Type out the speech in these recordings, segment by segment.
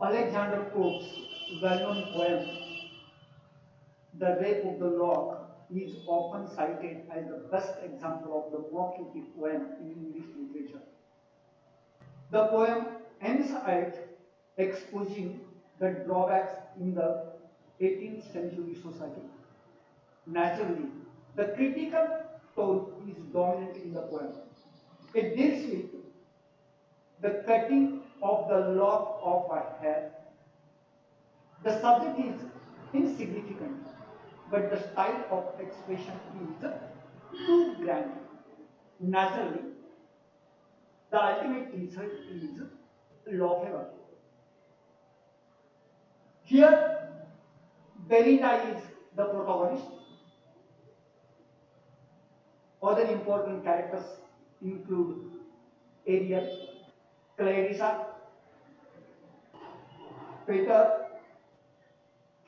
Alexander Pope's well-known poem, The Rape of the Lock, is often cited as the best example of the mock-epic poem in English literature. The poem ends at exposing the drawbacks in the 18th century society. Naturally, the critical tone is dominant in the poem. It deals with the cutting of the lock of a hair. The subject is insignificant, but the style of expression is too grand. Naturally, the ultimate result is laughable. Here, Belinda is the protagonist. Other important characters include Ariel, Clarissa, Peter,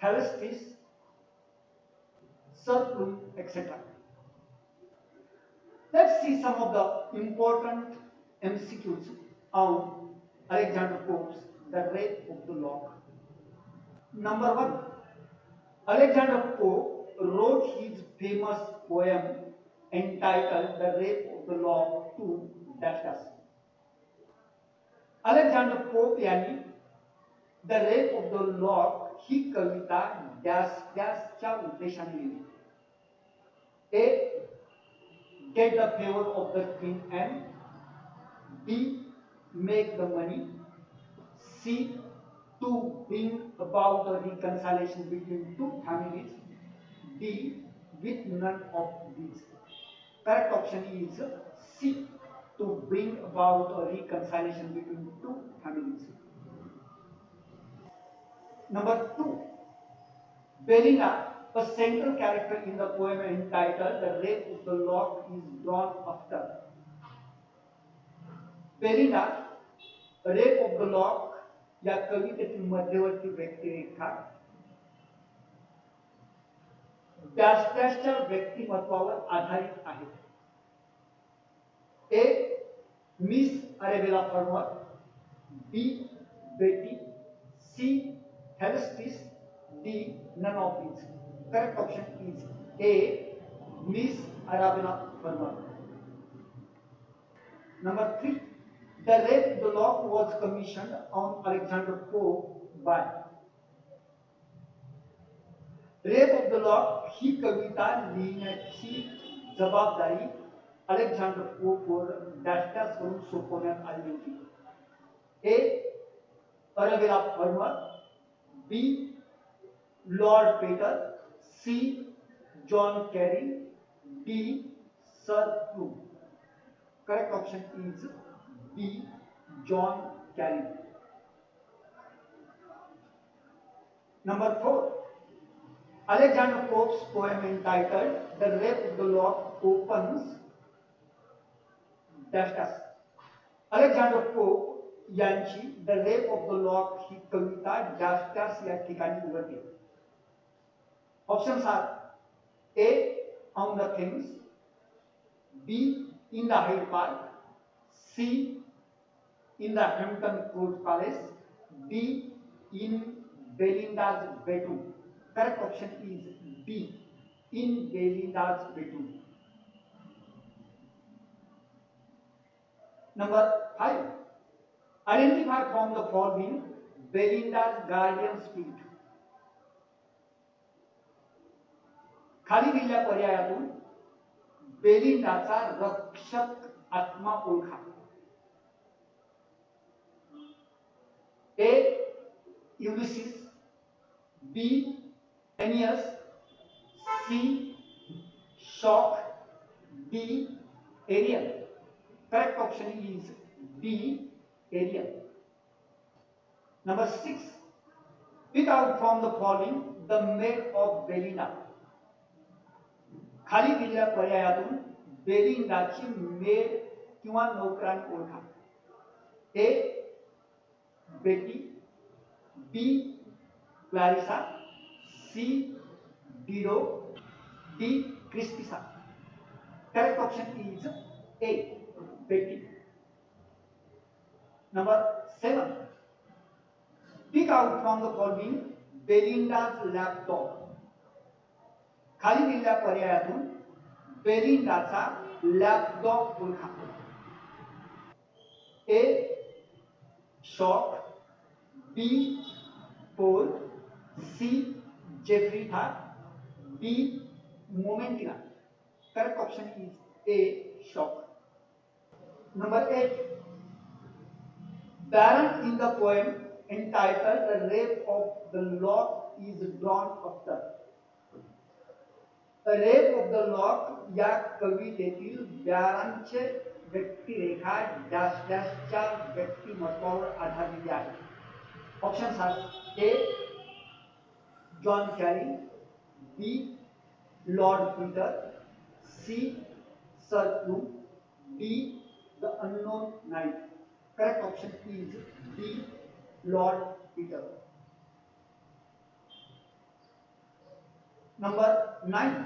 Thalestis, Sir Plum, etc. Let's see some of the important MCQs on Alexander Pope's The Rape of the Lock. Number one, Alexander Pope wrote his famous poem entitled The Rape of the Lock to Dash. Alexander Pope यांनी the rape of the lock ही कविता dash डॅशच्या उद्देशाने लिहिली. ए, get the favor of the king, and B, make the money, C, to bring about a reconciliation between two families, D, with none of these. Correct option is C, to bring about a reconciliation between two families. Number 2, Belinda, a central character in the poem entitled The Rape of the Lock, is drawn after. Belinda, Rape of the Lock या कवितेतील मध्यवर्ती व्यक्तिरेखा dash डॅशच्या व्यक्तिमत्वावर आधारित आहे. ए, miss अरेबेला farmer, B, Betty, C, हेलस्टिस, D, none of these. Correct option is A, Miss Arabella Farmer. Number 3, The Rape of the Lock was commissioned on Alexander Pope by. Rape of the Lock ही कविता लिहिण्याची जबाबदारी Alexander पोपवर dash dash करून सोपवण्यात आली होती. A, Arabella Fermor, B, Lord Petre, C, John Caryll, D, Sir Plume. Correct option is B, John Carey. Number 4, Alexander Pope's poem entitled The Rape of the Lock opens dash dash. Alexander Pope यांची The Rape of the Lock he Kavita dash dash या ठिकाणी उघडते. Options are A, on the Thames, B, in the Hyde Park, C, in the Hampton Court Palace, D, in Belinda's bedroom. Correct option is B, in Belinda's bedroom. Number 5, identify from the following Belinda's guardian spirit. खाली दिलेल्या पर्यायातून बेलिंडाचा रक्षक आत्मा ओळखा. A, Ulysses, B, Aeneas, C, Shock, D, Ariel. Correct option is B, Ariel. Number 6, pick out from the following the maid of Belinda. खाली दिलेल्या पर्यायातून बेलिंडाची made किंवा नौकराणी ओळखा. A, Betty, B, Clarissa, C, Dido, D, Crispissa. Correct option is A, Betty. Number 7, Pick out from the following Belinda's laptop. खाली दिलेल्या पर्यायातून बेलिंडाचा laptop ओळखा. A Shock, B Poll, C Zephyretta, D Momentilla. Correct option is A shock. Number 8. Baron in the poem entitled The Rape of the Lock is drawn after. The Rape of the Lock या कवितेतील बॅरनचे व्यक्तिरेखा dash डॅशच्या व्यक्तिमत्वावर आधारलेली आहे. Options आहेत A John Caryll, B Lord Petre, C Sir Plume, D the unknown knight. Correct option is D Lord Peter. Number 9.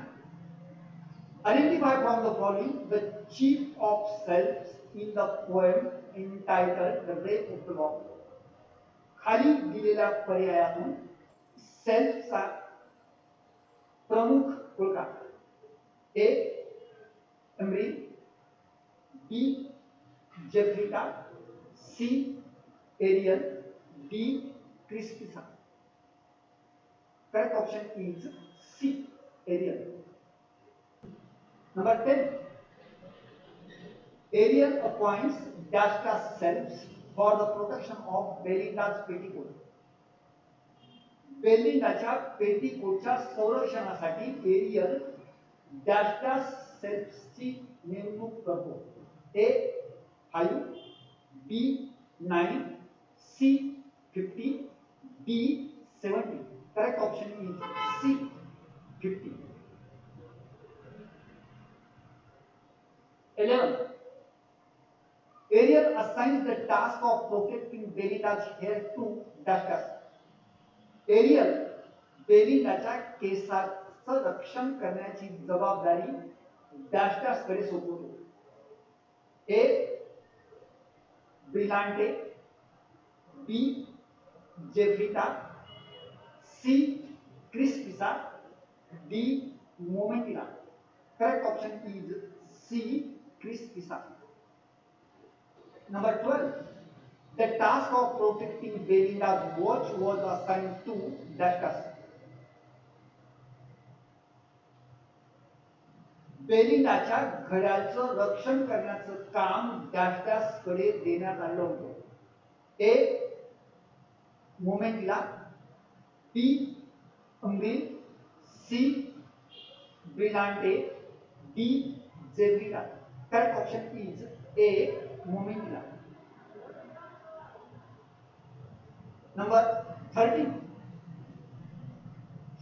Identify from the following the chief of selves in the poem entitled The Rape of the Lock. खाली दिलेल्या पर्यायातून सेल्फचा प्रमुख ओळखा. A Umbriel, B Zephyretta, C Ariel, D Crispissa. Correct option is C Ariel. Number 10. Ariel appoints Dasta's selves for the protection of Belinda's petticoat. बेलिंडाच्या पेटीकोटच्या संरक्षणासाठी aerial डॅशडॅ सेल्फची नेमणूक करतो. ए 5, B 9, C 50, D 70. Correct option is C 50. 11. Ariel assigns the task of protecting Belinda's hair to Dasta's. Ariel बेलिंडाच्या केसाचं रक्षण करण्याची जबाबदारी डॅशडॅशकडे सोपवतो. A Brillante, B Zephyretta, C Crispissa, D Momentilla. Correct option is C Crispissa. Number 12. The task of protecting Belinda's watch was assigned to Dasta's. बेलिंडाच्या घड्याळाचं रक्षण करण्याचं काम डॅशडॅशकडे देण्यात आलं होतं. A Momentilla, B Umbriel, C Brillante, D Zephyretta. Correct option is A Momentilla. Number 13.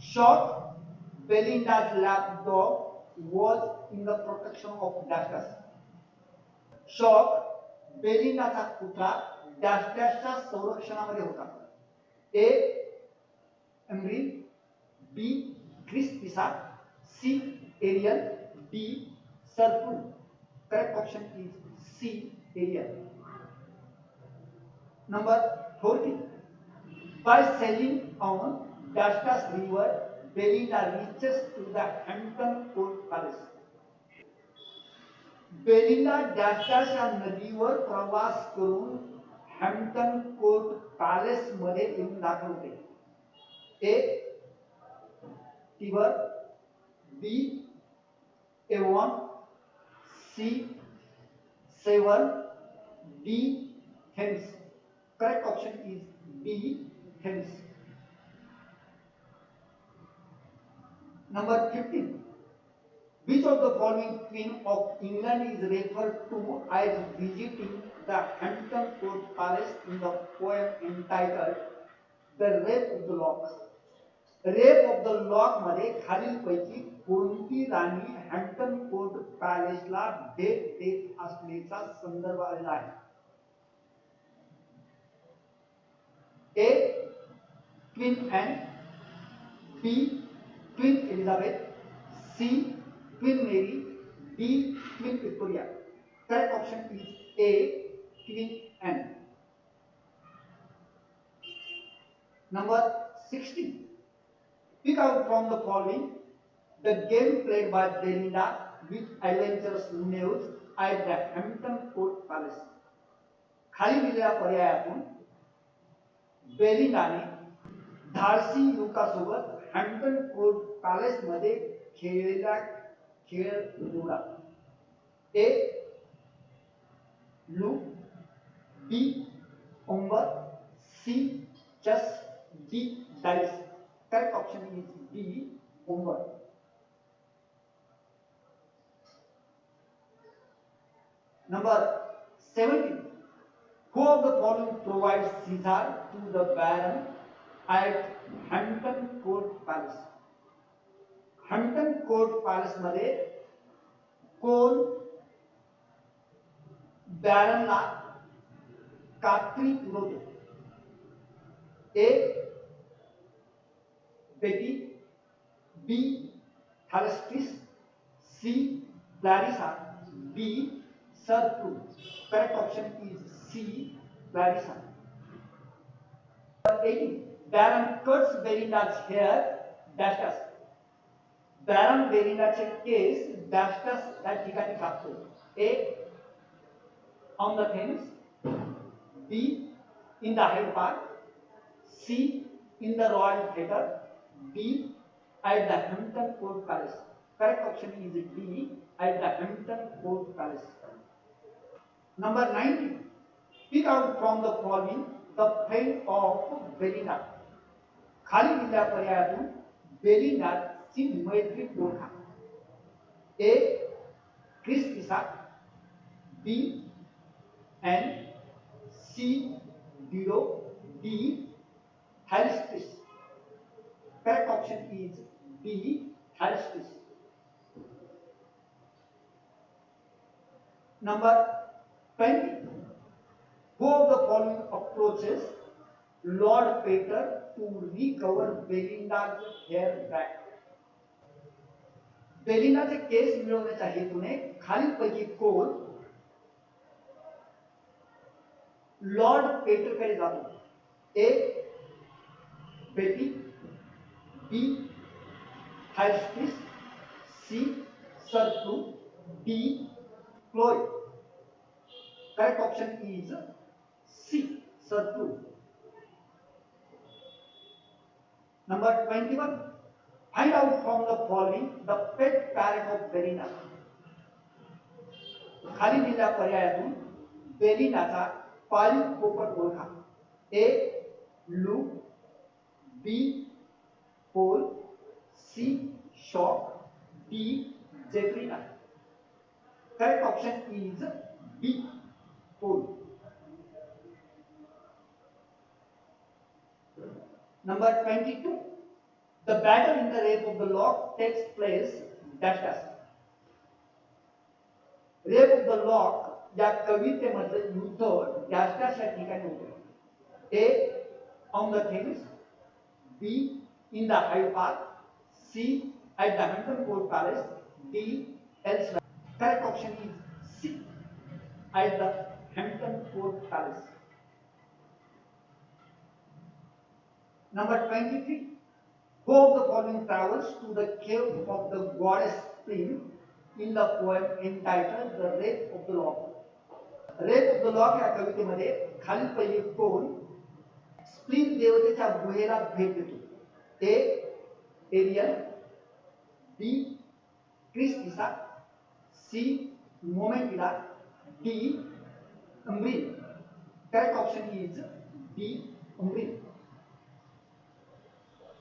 Shock, Belinda's lapdog, was in the protection of Dasta's. Shock, बेलिंडाचा कुत्रा डॅशडॅशच्या संरक्षणामध्ये होता. A Umbriel, B Crispissa, C Ariel, D Sir Plume. Correct option is C Ariel. Number 14. By sailing on Dasta's river, Belinda reaches to the Hampton Court Palace. Belinda डॅशडॅशच्या नदीवर प्रवास करून Hampton court palace मध्ये येऊन दाखल होते. A Tiber, B Avon, C Severn, D Thames. Correct option is B Hence. Number 15. Which of the following Queen of England is referred to as visiting the Hampton Court Palace in the poem entitled The Rape of the Lock? Rape of the Lock मध्ये खालीलपैकी कोणती राणी Hampton court पॅलेसला भेट देत असल्याचा संदर्भ आलेला आहे. ए Queen Anne, B Queen Elizabeth, C Queen Mary, D Queen Victoria. Correct option is A Queen Anne. Number 16. Pick out from the following the game played by Belinda with adventurous news at the Hampton Court Palace. खाली दिलेल्या पर्यायातून बेलिंडाने धाडसी लुकासोबत Hampton court palace मध्ये खेळलेला खेळ निवडा. A loo, B ombre, C chess, D dice. Correct option is B umber. Number 17. Who of the following provides Caesar to the Baron at Hampton Court Palace? Hampton Court Palace मध्ये कोण बॅरनला कात्री पुरवतो? A Betty, B Thalestris, C Clarissa, D Sir Two. Correct option is C Clarissa. 18. Baron cuts Belinda's hair dash dash. Baron बेलिंडाचे केस dash dash या ठिकाणी कापतो. A on the Thames, B in the Hyde Park, C in the Royal Theatre, D at the Hampton Court Palace. Correct option is D at the Hampton Court Palace. Number 19. Pick out from the following the fate of Belinda. खाली दिलेल्या पर्यायातून बेलिंडाची मैत्री ओळखा. A Crispissa, B Anne, C Dido, D Thalestris. Correct option is B Thalestris. Number 20. Who of the following approaches Lord Peter to recover Belinda's hair back? बेलिंडाचे केस मिळवण्याच्या हेतूने खालीलपैकी कोण लॉर्ड पेटरकडे जातो? A Betty, B Thalestris, C Sir Two, D Chloe. Correct option is C Sir Two. Number 21. Find out from the following the pet parrot of Belinda. खाली दिलेल्या पर्यायातून बेलिंडाचा पाळीव पोपट ओळखा. A loo, B Poll, C Shock, D Zephyretta. Correct option is B Poll. Number 22. The battle in the Rape of the Lock takes place dash dash. Rape of the Lock या कवितेमधले युद्ध dash dash या ठिकाणी होते. A on the Thames, B in the Hyde Park, C at the Hampton Court Palace, D elsewhere. Correct option is C at the Hampton Court Palace. Number 23. Who of the following travels to the cave of the goddess Spring in the poem entitled The Rape of the Lock? Rape of the Lock या कवितेमध्ये खालीलपैकी कोण spring देवतेच्या गुहेला भेट देतो? A Ariel, B क्रिस्टिसा, C मोमेंटिला, D उम्ब्रिन. Correct option is D उम्ब्रिन.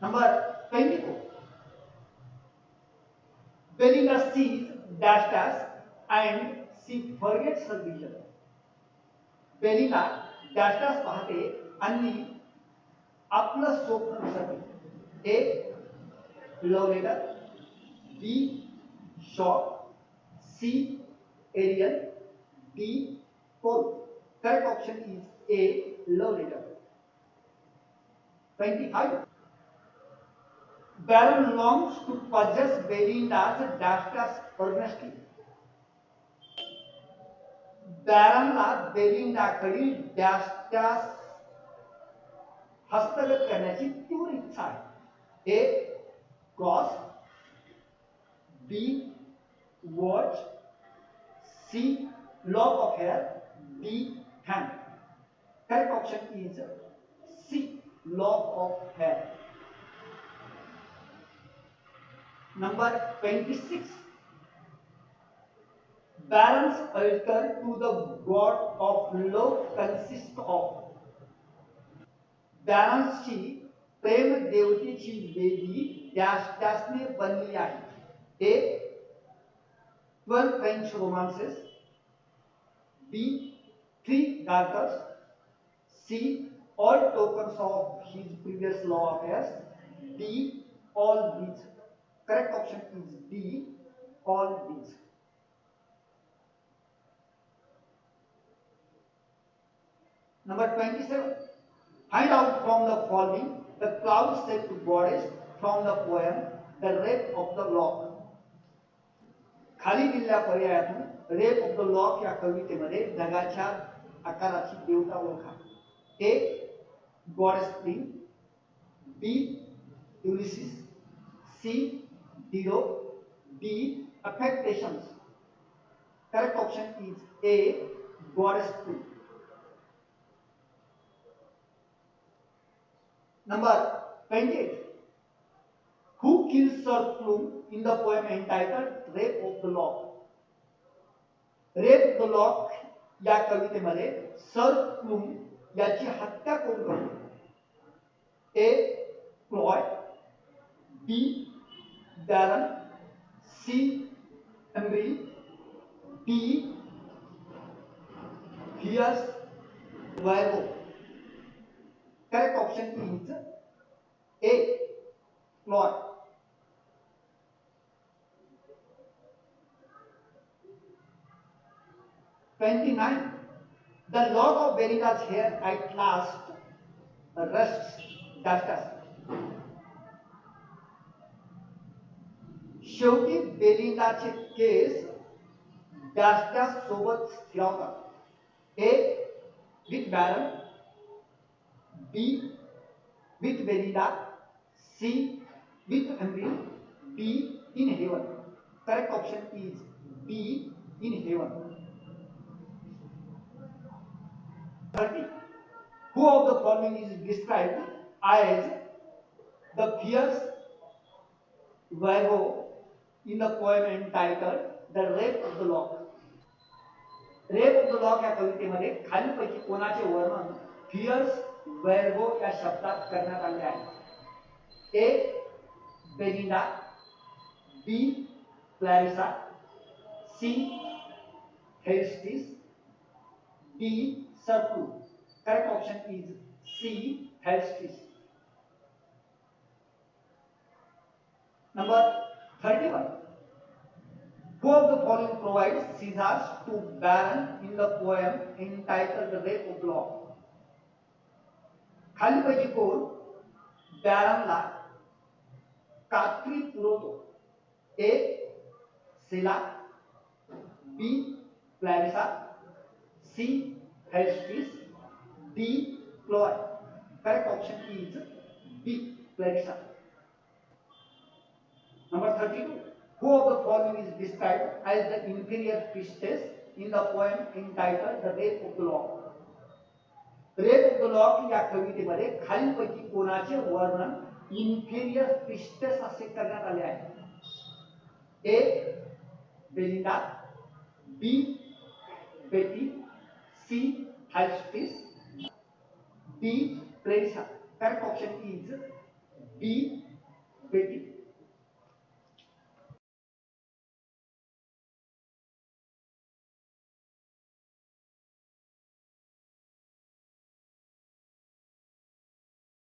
Number 24. Belinda sees dash dash and she forgets her vision. Belinda dash dash पाहते आणि आपलं स्वप्न विसरते. A love letter, B Shock, C Ariel, D Poll. Correct option is A love letter. 25. Baron longs to possess Belinda's dash dash earnestly. बॅरनला बेलिंडाकडील dash dash हस्तगत करण्याची तीव्र इच्छा आहे. A cross, B watch, C lock of hair, D hand. Correct option is C lock of hair. Number 26. Baron's altar to the god of love consists of. बॅरन्सची प्रेम देवतेची वेदी त्यासने बनली आहे. A 12 French romances, B 3 garters, C all tokens of his previous law affairs, D all these. Correct option is D all these. Number 27. Find out from the following the cloud said to goddess from the poem The Rape of the Lock. खाली दिलेल्या पर्यायातून rape of the lock या कवितेमध्ये ढगाच्या आकाराची देवता ओळखा. A goddess spring, B Ulysses, C Dido, D affectations. Correct option is A goddess spring. Number 28. Who kills Sir Plum in the poem entitled Rape of the Lock? Rape of the Lock या कवितेमध्ये sir plume याची हत्या कोण करतो? A Chloe, B Baron, C Umbriel, D हियर्स वायरो. Correct option is A Cloy. (29) The lock of Belinda's hair at last rests. शेवटी बेलिंदाचे केस dash सोबत स्थिरावतात. A with Baron, B with Belinda, C with Henry, D in heaven. Correct option is B in heaven. 30. Who of the following is described as the fierce Virgo in the poem entitled The Rape of the Lock? Rape of the lock या कवितेमध्ये खालीलपैकी कोणाचे वर्णन fears वर्गो या शब्दात करण्यात आले आहे? A Belinda, B Clarissa, C Thalestris, D Sir Plume. Correct option is C Thalestris. Number 31. Who of the following provides scissors to Baron in the poem entitled The Rape of the Lock? खालीपैकी कोण बॅरनला कात्री पुरवतो? A Scylla, B Clarissa, C Thalestris, D Chloe. Correct option is B Clarissa. Number 32. Who of the following is described as the inferior priestess in the poem entitled The Rape of the Lock? Rape of the lock या कवितेमध्ये खालीलपैकी कोणाचे वर्णन inferior priestess असे करण्यात आले आहे? A Belinda, B Betty, C Thalestris, D Clarissa. Correct option is B बेटी.